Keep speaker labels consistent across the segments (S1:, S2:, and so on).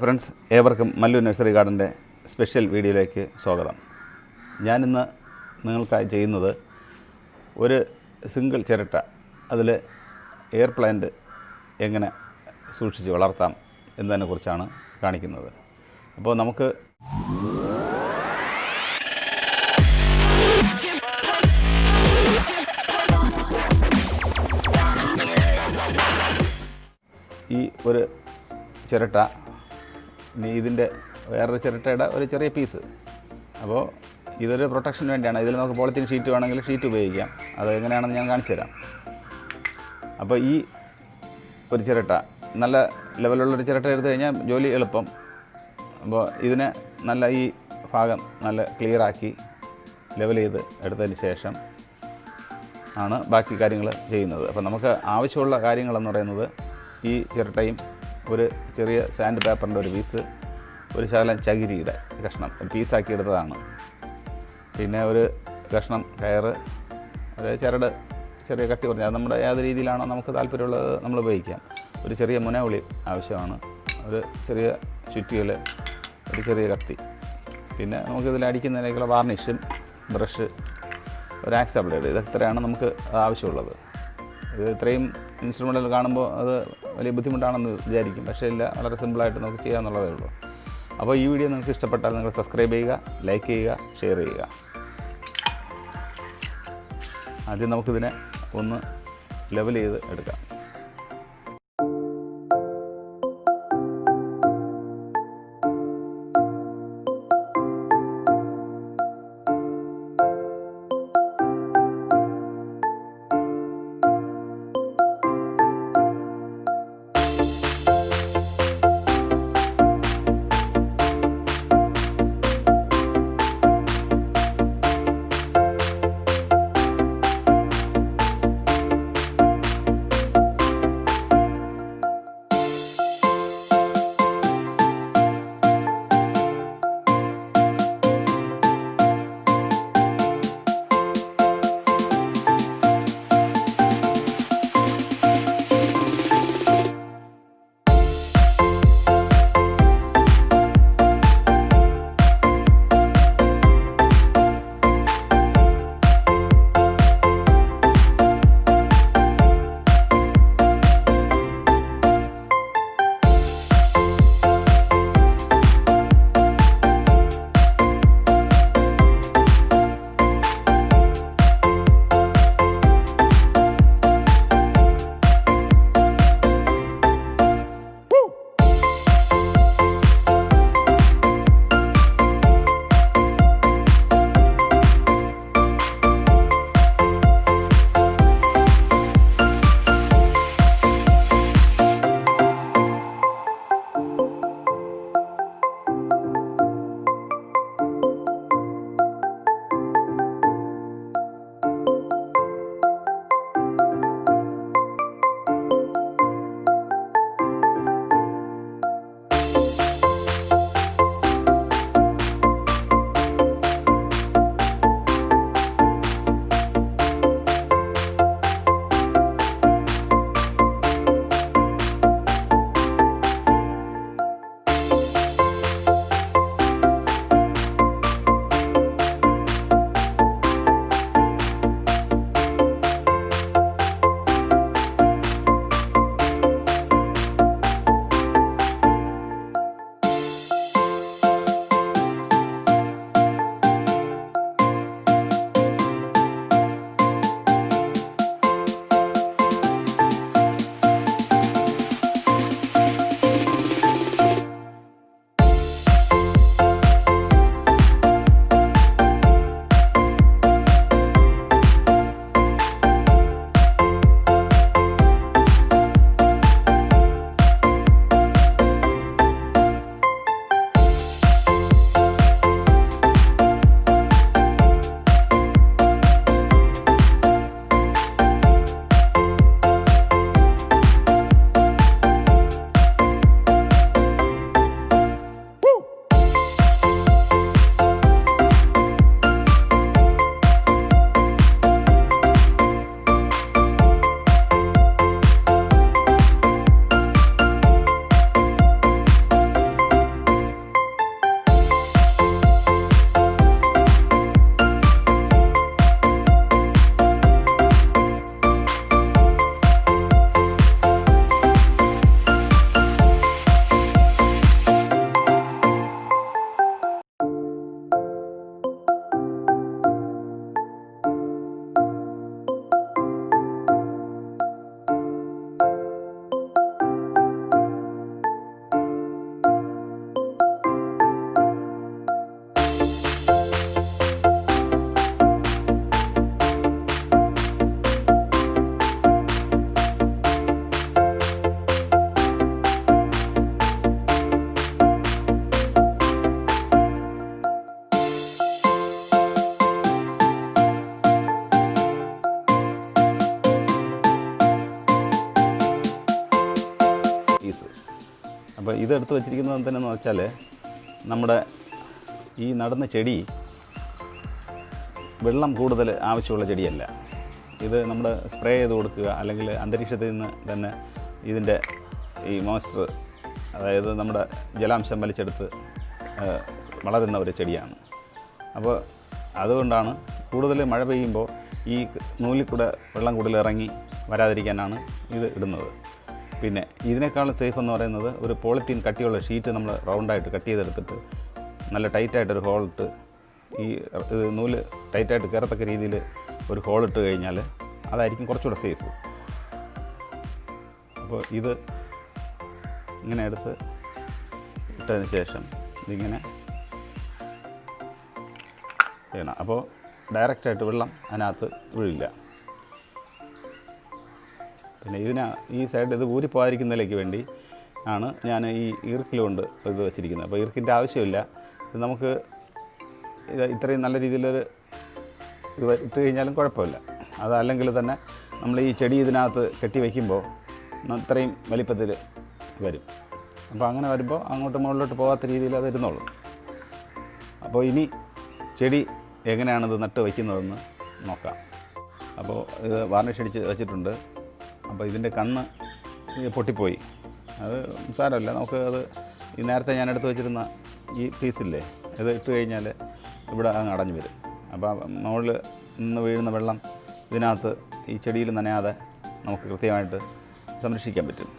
S1: Friends, ഏവർക്കും Mallu nursery ഗാർഡൻ്റെ special വീഡിയോയിലേക്ക് സ്വാഗതം. ഞാനിന്ന് നിങ്ങൾക്കായി ചെയ്യുന്നത് ഒരു സിംഗിൾ ചിരട്ട, അതിൽ എയർ പ്ലാന്റ് എങ്ങനെ സൂക്ഷിച്ച് വളർത്താം എന്നതിനെക്കുറിച്ചാണ് കാണിക്കുന്നത്. അപ്പോൾ നമുക്ക് ഈ ഒരു ചിരട്ട, ഇനി ഇതിൻ്റെ വേറൊരു ചിരട്ടയുടെ ഒരു ചെറിയ പീസ്. അപ്പോൾ ഇതൊരു പ്രൊട്ടക്ഷന് വേണ്ടിയാണ്. ഇതിൽ നമുക്ക് പോളിത്തീൻ ഷീറ്റ് വേണമെങ്കിൽ ഷീറ്റ് ഉപയോഗിക്കാം. അത് എങ്ങനെയാണെന്ന് ഞാൻ കാണിച്ചു തരാം. അപ്പോൾ ഈ ഒരു ചിരട്ട, നല്ല ലെവലുള്ളൊരു ചിരട്ട എടുത്തു കഴിഞ്ഞാൽ ജോലി എളുപ്പം. അപ്പോൾ ഇതിനെ നല്ല ഈ ഭാഗം നല്ല ക്ലിയറാക്കി ലെവൽ ചെയ്ത് എടുത്തതിന് ശേഷം ആണ് ബാക്കി കാര്യങ്ങൾ ചെയ്യുന്നത്. അപ്പോൾ നമുക്ക് ആവശ്യമുള്ള കാര്യങ്ങളെന്ന് പറയുന്നത് ഈ ചിരട്ടയും ഒരു ചെറിയ സാൻഡ് പേപ്പറിൻ്റെ ഒരു പീസ്, ഒരു ശകലം ചകിരിയുടെ കഷ്ണം പീസാക്കി എടുത്തതാണ്, പിന്നെ ഒരു കഷ്ണം കയറ്, ഒരു ചരട് ചെറിയ കട്ടി കുറഞ്ഞ, അത് നമ്മുടെ ഏത് രീതിയിലാണോ നമുക്ക് താല്പര്യമുള്ളത് നമ്മൾ ഉപയോഗിക്കാം. ഒരു ചെറിയ മുനവിളി ആവശ്യമാണ്, ഒരു ചെറിയ ചുറ്റികൾ, ഒരു ചെറിയ കത്തി, പിന്നെ നമുക്കിതിൽ അടിക്കുന്നതിനേക്കുള്ള വാർണിഷും ബ്രഷ്, ഒരു ആക്സ ബ്ലേഡ്, ഇതെത്രയാണ് നമുക്ക് ആവശ്യമുള്ളത്. ഇത് ഇത്രയും ഇൻസ്ട്രുമെൻറ്റിൽ കാണുമ്പോൾ അത് വലിയ ബുദ്ധിമുട്ടാണെന്ന് വിചാരിക്കും, പക്ഷേ ഇല്ല, വളരെ സിമ്പിളായിട്ട് നമുക്ക് ചെയ്യാമെന്നുള്ളതേ ഉള്ളൂ. അപ്പോൾ ഈ വീഡിയോ നിങ്ങൾക്ക് ഇഷ്ടപ്പെട്ടാൽ നിങ്ങൾ സബ്സ്ക്രൈബ് ചെയ്യുക, ലൈക്ക് ചെയ്യുക, ഷെയർ ചെയ്യുക. ആദ്യം നമുക്കിതിനെ ഒന്ന് ലെവൽ ചെയ്ത് എടുക്കാം. ഇതെടുത്ത് വെച്ചിരിക്കുന്നത് എന്തിനെന്ന് വെച്ചാൽ നമ്മുടെ ഈ നടുന്ന ചെടി വെള്ളം കൂടുതൽ ആവശ്യമുള്ള ചെടിയല്ല. ഇത് നമ്മൾ സ്പ്രേ ചെയ്ത് കൊടുക്കുക, അല്ലെങ്കിൽ അന്തരീക്ഷത്തിൽ നിന്ന് തന്നെ ഇതിൻ്റെ ഈ മോയ്സ്ചർ, അതായത് നമ്മുടെ ജലാംശം വലിച്ചെടുത്ത് വളരുന്ന ഒരു ചെടിയാണ്. അപ്പോൾ അതുകൊണ്ടാണ് കൂടുതൽ മഴ പെയ്യുമ്പോൾ ഈ നൂലിൽ കൂടെ വെള്ളം കൂടുതൽ ഇറങ്ങി വരാതിരിക്കാനാണ് ഇത് ഇടുന്നത്. പിന്നെ ഇതിനേക്കാളും സേഫ് എന്ന് പറയുന്നത് ഒരു പോളിത്തീൻ കട്ടിയുള്ള ഷീറ്റ് നമ്മൾ റൗണ്ടായിട്ട് കട്ട് ചെയ്തെടുത്തിട്ട് നല്ല ടൈറ്റായിട്ടൊരു ഹോളിട്ട്, ഈ ഇത് നൂല് ടൈറ്റായിട്ട് കയറത്തക്ക രീതിയിൽ ഒരു ഹോളിട്ട് കഴിഞ്ഞാൽ അതായിരിക്കും കുറച്ചുകൂടെ സേഫ്. അപ്പോൾ ഇത് ഇങ്ങനെ എടുത്ത് ഇട്ടതിന് ശേഷം ഇതിങ്ങനെ ചെയ്യണം. അപ്പോൾ ഡയറക്റ്റായിട്ട് വെള്ളം അതിനകത്ത് വീഴില്ല. പിന്നെ ഈ സൈഡ് ഇത് ഊരിപ്പോകാതിരിക്കുന്നതിലേക്ക് വേണ്ടി ആണ് ഞാൻ ഈ ഈർക്കിൽ കൊണ്ട് ഇത് വെച്ചിരിക്കുന്നത്. അപ്പോൾ ഈർക്കിൻ്റെ ആവശ്യമില്ല. ഇത് നമുക്ക് ഇത്രയും നല്ല രീതിയിലൊരു ഇത് ഇട്ട് കഴിഞ്ഞാലും കുഴപ്പമില്ല. അതല്ലെങ്കിൽ തന്നെ നമ്മൾ ഈ ചെടി ഇതിനകത്ത് കെട്ടി വയ്ക്കുമ്പോൾ ഇത്രയും വലിപ്പത്തിൽ വരും. അപ്പോൾ അങ്ങനെ വരുമ്പോൾ അങ്ങോട്ട് മുകളിലോട്ട് പോകാത്ത രീതിയിൽ അത് ഇരുന്നോളും. അപ്പോൾ ഇനി ചെടി എങ്ങനെയാണിത് നട്ട് വയ്ക്കുന്നതെന്ന് നോക്കാം. അപ്പോൾ ഇത് വാർണിഷ് അടിച്ച് വെച്ചിട്ടുണ്ട്. അപ്പോൾ ഇതിൻ്റെ കണ്ണ് പൊട്ടിപ്പോയി. അത് സാരമില്ല, നമുക്ക് അത് ഈ നേരത്തെ ഞാൻ എടുത്ത് വെച്ചിരുന്ന ഈ പീസില്ലേ, ഇത് ഇട്ട് കഴിഞ്ഞാൽ ഇവിടെ അങ്ങ് അടഞ്ഞു വരും. അപ്പോൾ മുകളിൽ നിന്ന് വീഴുന്ന വെള്ളം ഇതിനകത്ത് ഈ ചെടിയിൽ നനയാതെ നമുക്ക് കൃത്യമായിട്ട് സംരക്ഷിക്കാൻ പറ്റും.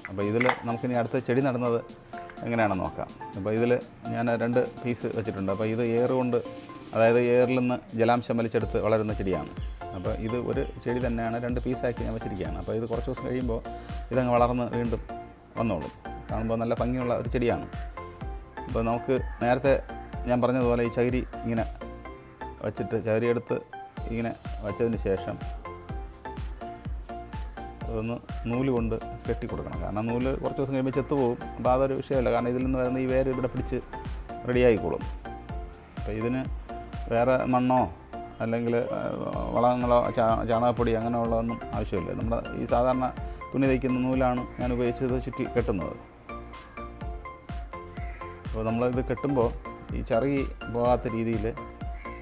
S1: അപ്പോൾ ഇതിൽ നമുക്കിനി അടുത്ത ചെടി നടുന്നത് എങ്ങനെയാണെന്ന് നോക്കാം. അപ്പോൾ ഇതിൽ ഞാൻ 2 പീസ് വെച്ചിട്ടുണ്ട്. അപ്പോൾ ഇത് എയർ കൊണ്ട്, അതായത് എയറിൽ നിന്ന് ജലാംശം വലിച്ചെടുത്ത് വളരുന്ന ചെടിയാണ്. അപ്പോൾ ഇത് ഒരു ചെടി തന്നെയാണ് 2 പീസാക്കി ഞാൻ വെച്ചിരിക്കുകയാണ്. അപ്പോൾ ഇത് കുറച്ച് ദിവസം കഴിയുമ്പോൾ ഇതങ്ങ് വളർന്ന് വീണ്ടും വന്നോളും. കാണുമ്പോൾ നല്ല ഭംഗിയുള്ള ഒരു ചെടിയാണ്. അപ്പോൾ നമുക്ക് നേരത്തെ ഞാൻ പറഞ്ഞതുപോലെ ഈ ചകിരി ഇങ്ങനെ വച്ചിട്ട്, ചകിരി എടുത്ത് ഇങ്ങനെ വച്ചതിന് ശേഷം അതൊന്ന് നൂല് കൊണ്ട് കെട്ടി കൊടുക്കണം. കാരണം നൂല് കുറച്ച് ദിവസം കഴിയുമ്പോൾ ചെത്തുപോകും. അപ്പോൾ അതൊരു വിഷയമല്ല. കാരണം ഇതിൽ നിന്ന് വരുന്ന ഈ വേര് ഇവിടെ പിടിച്ച് റെഡിയായിക്കോളും. അപ്പോൾ ഇതിന് വേറെ മണ്ണോ അല്ലെങ്കിൽ വളങ്ങളോ ചാണകപ്പൊടി അങ്ങനെയുള്ളതൊന്നും ആവശ്യമില്ല. നമ്മുടെ ഈ സാധാരണ തുണി തയ്ക്കുന്ന നൂലാണ് ഞാൻ ഉപയോഗിച്ചത് ചുറ്റി കെട്ടുന്നത്. അപ്പോൾ നമ്മളിത് കെട്ടുമ്പോൾ ഈ ചറുകി പോകാത്ത രീതിയിൽ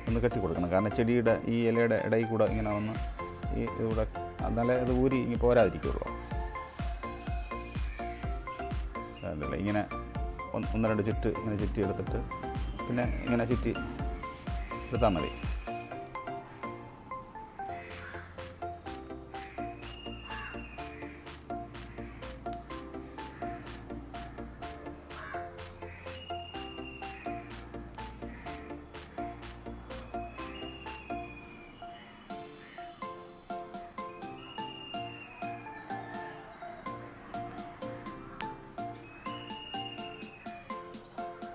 S1: ഒന്ന് കെട്ടി കൊടുക്കണം. കാരണം ചെടിയുടെ ഈ ഇലയുടെ ഇടയിൽ കൂടെ ഇങ്ങനെ ഒന്ന് ഈ ഇവിടെ എന്നാലേ ഇത് ഊരി ഇങ്ങനെ പോരാതിരിക്കുള്ളൂ. അതല്ല, ഇങ്ങനെ 1-2 ചുറ്റ് ഇങ്ങനെ ചുറ്റി എടുത്തിട്ട് പിന്നെ ഇങ്ങനെ ചുറ്റി എടുത്താൽ മതി.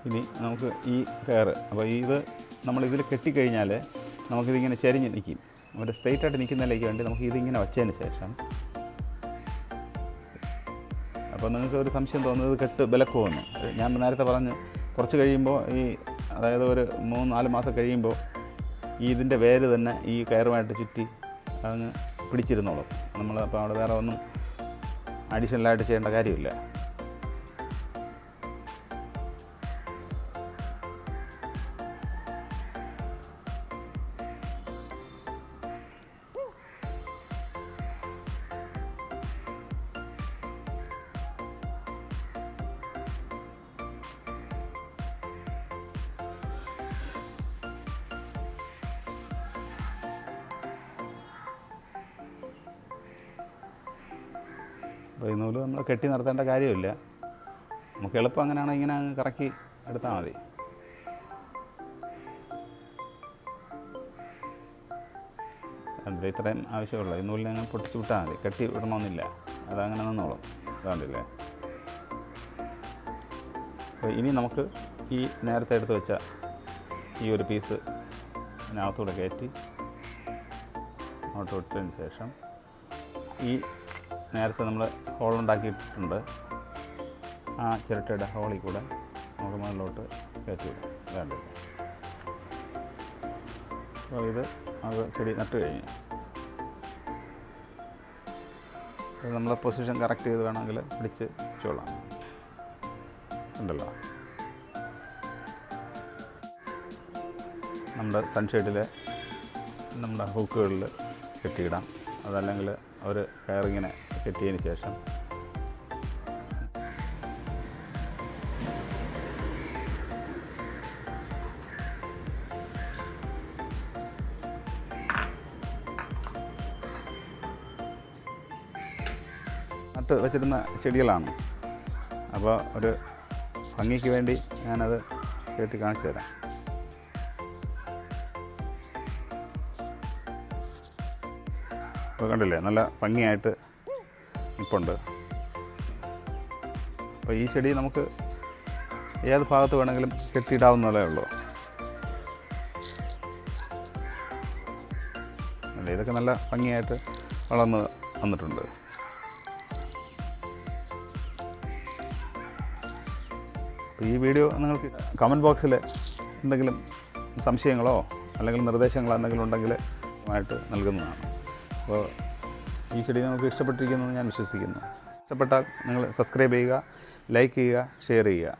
S1: ഇനി നമുക്ക് ഈ കയറ്, അപ്പോൾ ഇത് നമ്മളിതിൽ കെട്ടിക്കഴിഞ്ഞാൽ നമുക്കിതിങ്ങനെ ചരിഞ്ഞ് നിൽക്കും. ഒരു സ്ട്രെയിറ്റായിട്ട് നിൽക്കുന്നതിലേക്ക് വേണ്ടി നമുക്ക് ഇതിങ്ങനെ വച്ചതിന് ശേഷം, അപ്പോൾ നിങ്ങൾക്ക് ഒരു സംശയം തോന്നുന്നത് കെട്ട് ബലക്കുമെന്ന്. ഞാൻ നേരത്തെ പറഞ്ഞ് കുറച്ച് കഴിയുമ്പോൾ അതായത് ഒരു 3-4 മാസം കഴിയുമ്പോൾ ഇതിൻ്റെ വേര് തന്നെ ഈ കയറുമായിട്ട് ചുറ്റി അങ്ങ് പിടിച്ചിരുന്നോളും. നമ്മൾ അപ്പോൾ അവിടെ വേറെ ഒന്നും അഡീഷണലായിട്ട് ചെയ്യേണ്ട കാര്യമില്ല. അപ്പോൾ ഈ നൂല് നമ്മൾ കെട്ടി നിർത്തേണ്ട കാര്യമില്ല. നമുക്ക് എളുപ്പം അങ്ങനെയാണെങ്കിൽ ഇങ്ങനെ അങ്ങ് കറക്കി എടുത്താൽ മതി. അതിൽ ഇത്രയും ആവശ്യമുള്ളൂ. ഈ നൂലിനെ അങ്ങ് പൊട്ടിച്ച് വിട്ടാൽ മതി, കെട്ടി വിടണമെന്നില്ല. അതങ്ങനെ നിന്നോളും. അതുകൊണ്ടില്ലേ. അപ്പോൾ ഇനി നമുക്ക് ഈ നേരത്തെ എടുത്ത് വെച്ച ഈ ഒരു പീസ് അതിനകത്തൂടെ കയറ്റി അങ്ങോട്ട് വിട്ടതിന് ശേഷം ഈ നേരത്തെ നമ്മൾ ഹോളുണ്ടാക്കിയിട്ടുണ്ട്, ആ ചിരട്ടയുടെ ഹോളിൽ കൂടെ നമുക്ക് മുകളിലോട്ട് കയറ്റി വിടാം. വേണ്ടത്. അപ്പോൾ അത് ചെടി നട്ട് കഴിഞ്ഞു. നമ്മൾ പൊസിഷൻ കറക്റ്റ് ചെയ്ത് വേണമെങ്കിൽ പിടിച്ച് വെച്ചോളാം. ഉണ്ടല്ലോ. നമ്മുടെ സൺഷെയ്ഡിൽ നമ്മുടെ ഹൂക്കുകളിൽ കെട്ടിയിടാം. അതല്ലെങ്കിൽ അവർ കയറിങ്ങനെ കെട്ടിയതിന് ശേഷം നട്ട് വെച്ചിരുന്ന ചെടികളാണ്. അപ്പോൾ ഒരു ഭംഗിക്ക് വേണ്ടി ഞാനത് കെട്ടി കാണിച്ചു തരാം. അപ്പോൾ കണ്ടില്ലേ, നല്ല ഭംഗിയായിട്ട് നിൽപ്പുണ്ട്. അപ്പോൾ ഈ ചെടി നമുക്ക് ഏത് ഭാഗത്ത് വേണമെങ്കിലും കെട്ടിയിടാവുന്നതേ ഉള്ളൂ. അല്ലേ, ഇതൊക്കെ നല്ല ഭംഗിയായിട്ട് വളർന്ന് വന്നിട്ടുണ്ട്. ഈ വീഡിയോ നിങ്ങൾക്ക് കമൻറ്റ് ബോക്സിൽ എന്തെങ്കിലും സംശയങ്ങളോ അല്ലെങ്കിൽ നിർദ്ദേശങ്ങളോ എന്തെങ്കിലും ഉണ്ടെങ്കിൽ ആയിട്ട് നൽകുന്നതാണ്. അപ്പോൾ ഈ ചെടി നിങ്ങൾക്ക് ഇഷ്ടപ്പെട്ടിരിക്കുമെന്ന് ഞാൻ വിശ്വസിക്കുന്നു. ഇഷ്ടപ്പെട്ടാൽ നിങ്ങൾ സബ്സ്ക്രൈബ് ചെയ്യുക, ലൈക്ക് ചെയ്യുക, ഷെയർ ചെയ്യുക.